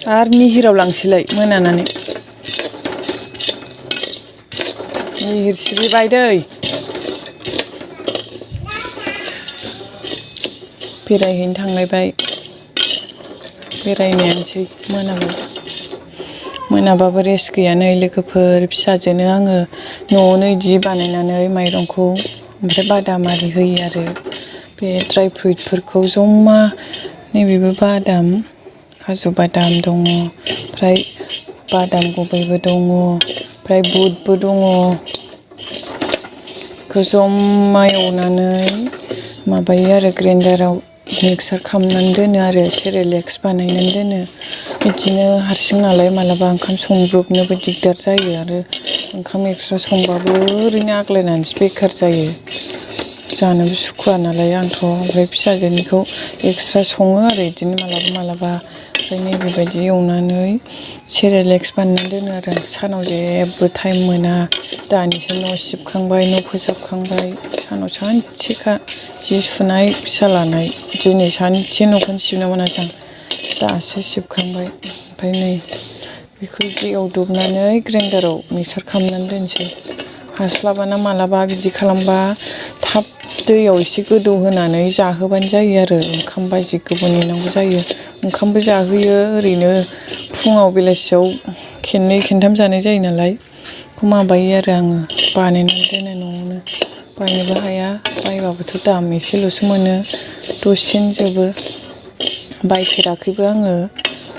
आरो निहिराव लांसैलाय मोनानानै निहिर सिरिबाय दै बेरायहैनो थांलायबाय बेरायनायानोसै मोनाबाबो रेस्ट गैया नै लोगोफोर फिसाजोनो आङो न'आवनो इदि बानायनानै माइरंखौ ओमफ्राय बादाम आरि होयो आरो बे ड्राय फ्रुइटफोरखौ जमा नैबेबो बादाम काजु बादाम दङ ओमफ्राय बादाम गुबैबो दङ ओमफ्राय बुटबो दङ बेखौ जमा एवनानै माबायो आरो ग्राइन्डाराव मिक्सार खालामनानै दोनो आरो सेरेलेक्स बानायनानै दोनो बिदिनो हारसिं नालाय मालाबा ओंखाम संब्रबनोबो दिगदार जायो आरो ओंखाम एक्सट्रा संबाबो ओरैनो आग्लायनानैसो बेखार जायो जानोबो सुखुवा नालाय आंथ' ओमफ्राय फिसाजोनिखौ एक्सट्रा सङो आरो बिदिनो मालाबा ओमफ्राय नैबेबायदि एवनानै सेरेलेक्स बानायनानै दोनो आरो आं सानाव जेबो टाइम मोना दानिसो न' सिबखांबाय न' फोसाबखांबाय सानाव सानसेखा जि सुनाय फिसा लानाय दिनै सानसे न'खौनो सिबनो मोनाखै आं दासो सिबखांबाय ओमफ्राय नै बेखौ बिदि एवदबनानै ग्राइन्डाराव मिक्सार खालामनानै दोनसै हास्लाबाना मालाबा बिदि खालामबा थाब दैयाव एसे गोदौ होनानै जाहोबानो जायो आरो ओंखाम बायदि गोबाव नेनांगौ जायो ओंखामबो जाहोयो ओरैनो फुङाव बेलासियाव खेननै खेनथाम जानाय जायो नालाय बेखौ माबायो आरो आङो बानायनानै दोनो न'आवनो बायनोबो हाया बायबाबोथ' दाम एसेल'सो मोनो दसेनो जोबो बायफेराखैबो आङो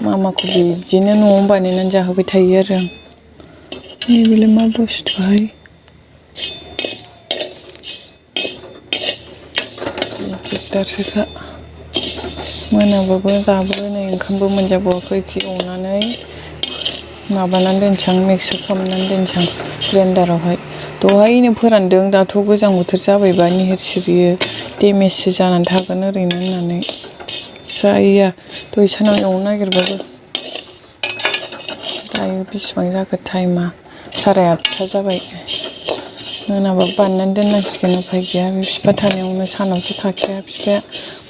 मामाखौ बिदिनो न'आवनो बानायनानै जाहोबाय थायो आरो आं नैबेलाय मा बुस्थुहाय दिगदारसोखा मोनाबाबो दाबो नै ओंखामबो मोनजाबावाखै एवनानै माबानानै दोनसां मिक्सार खालामनानै दोनसां ग्राइन्डारावहाय दहायनो फोरानदों दाथ' गोजां बोथोर जाबायबा निहिर सिरियो देमेजसो जानानै थागोन ओरैनो होननानै जाया दहाय सानाव एवनो नागिरबाबो दायो बेसेबां जाखो टाइमा 8:30 जाबाय मोनाबाबो बानायनानै दोननांसिगोन उफाय गैया बे बिफा थानायावनो सानावसो थाखाया बिफाया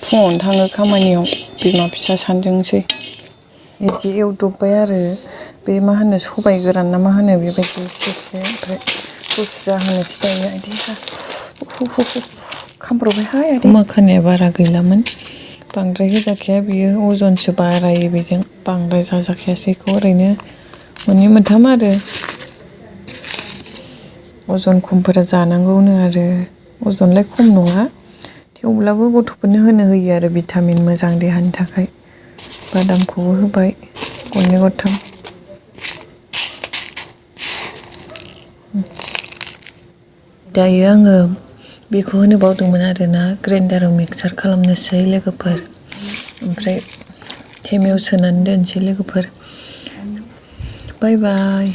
फुङावनो थाङो खामानियाव बिमा फिसा सानैजोंसै बिदि एवदबबाय आरो बे मा होनो सबाइ गोरान ना मा होनो बेबायदि एसे ओमफ्राय गुसु जाहोनोसै दायो आइदै खामब्रबबायहाय आइदै माखानाया बारा गैलामोन बांद्राय होजाखाया बियो अजनसो बारायो बेजों बांद्राय जाजाखायासै बेखौ ओरैनो मोननै मोनथाम आरो अजन खमफोरा जानांगौनो आरो अजनलाय खम नङा थेवब्लाबो गथ'फोरनो होयो आरो भिटामिन मोजां देहानि थाखाय बादामखौबो होबाय गरनै गरथाम दायो आङो बेखौ होनो बावदोंमोन आरोना ग्राइन्डाराव मिक्सार खालामनोसै लोगोफोर ओमफ्राय थेमायाव सोनानै दोनसै लोगोफोर बाय बाय